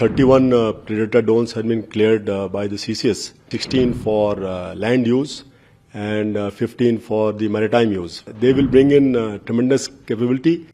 31 Predator drones have been cleared by the CCS, 16 for land use and 15 for the maritime use. They will bring in tremendous capability.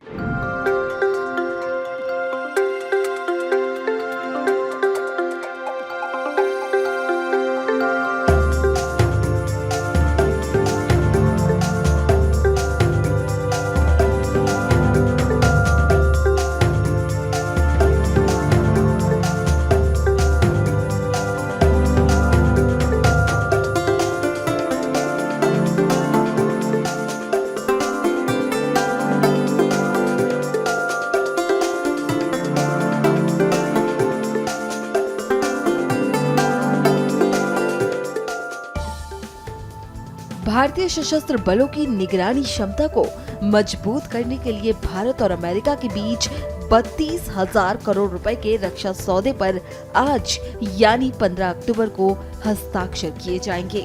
भारतीय सशस्त्र बलों की निगरानी क्षमता को मजबूत करने के लिए भारत और अमेरिका के बीच 32,000 करोड़ रुपए के रक्षा सौदे पर आज यानी 15 अक्टूबर को हस्ताक्षर किए जाएंगे।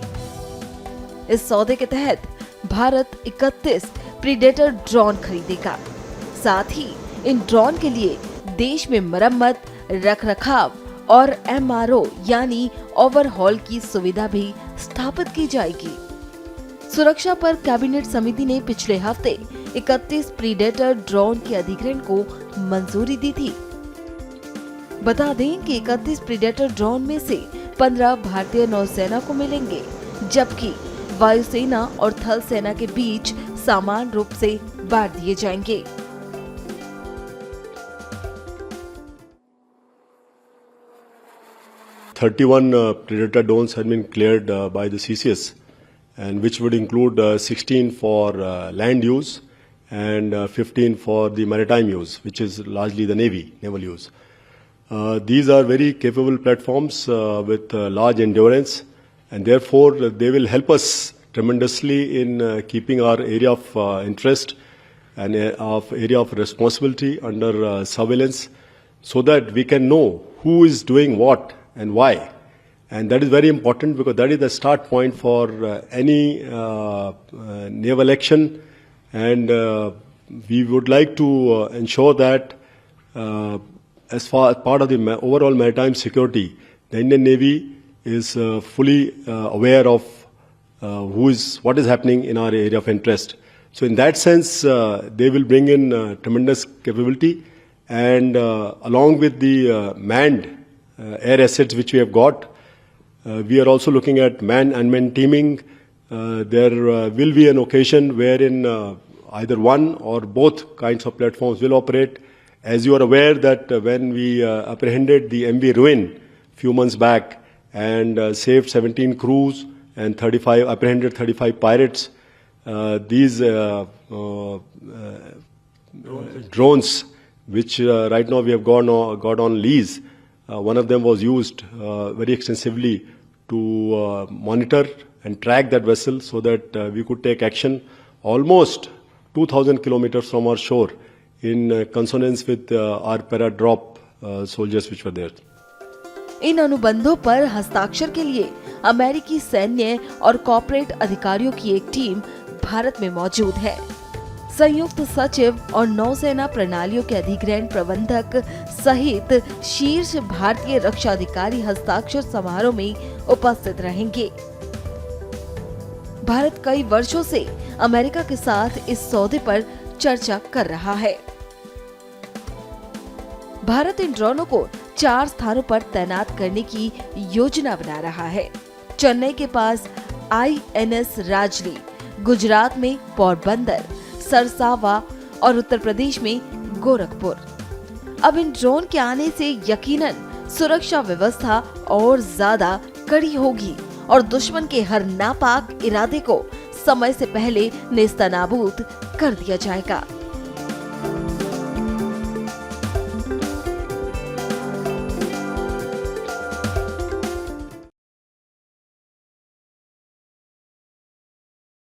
इस सौदे के तहत भारत 31 प्रीडेटर ड्रोन खरीदेगा। साथ ही इन ड्रोन के लिए देश में मरम्मत, रखरखाव और MRO यानी ओवरहॉल की सुविधा भी स्थापित की जाएगी। सुरक्षा पर कैबिनेट समिति ने पिछले हफ्ते 31 प्रीडेटर ड्रोन के अधिग्रहण को मंजूरी दी थी। बता दें कि 31 प्रीडेटर ड्रोन में से 15 भारतीय नौसेना को मिलेंगे, जबकि वायुसेना और थल सेना के बीच समान रूप से बांट दिए जाएंगे। "31 Predator drones have been cleared by the CCS, and which would include 16 for land use and 15 for the maritime use, which is largely the naval use. These are very capable platforms with large endurance, and therefore they will help us tremendously in keeping our area of interest and area of responsibility under surveillance, so that we can know who is doing what and why. And that is very important, because that is the start point for any naval action. And we would like to ensure that as far as part of the overall maritime security, the Indian Navy is fully aware of what is happening in our area of interest. So in that sense, they will bring in tremendous capability, and along with the manned air assets which we have got, we are also looking at man-unmanned teaming. There will be an occasion wherein either one or both kinds of platforms will operate. As you are aware that when we apprehended the MV Ruin few months back and saved 17 crews and apprehended 35 pirates, these drones, which right now we have got on lease, one of them was used very extensively to monitor and track that vessel, so that we could take action almost 2,000 kilometers from our shore, in consonance with our para-drop soldiers which were there. इन अनुबंधों पर हस्ताक्षर के लिए अमेरिकी सैन्य और corporate अधिकारियों की एक टीम भारत में मौजूद है। संयुक्त सचिव और नौसेना प्रणालियों के अधिग्रहण प्रबंधक सहित शीर्ष भारतीय रक्षा अधिकारी हस्ताक्षर समारोह में उपस्थित रहेंगे। भारत कई वर्षों से अमेरिका के साथ इस सौदे पर चर्चा कर रहा है। भारत इन ड्रोनों को 4 स्थानों पर तैनात करने की योजना बना रहा है। चेन्नई के पास INS राजली, गुजरात में पोरबंदर, सरसावा और उत्तर प्रदेश में गोरखपुर। अब इन ड्रोन के आने से यकीनन सुरक्षा व्यवस्था और ज्यादा कड़ी होगी और दुश्मन के हर नापाक इरादे को समय से पहले नेस्तनाबूद कर दिया जाएगा।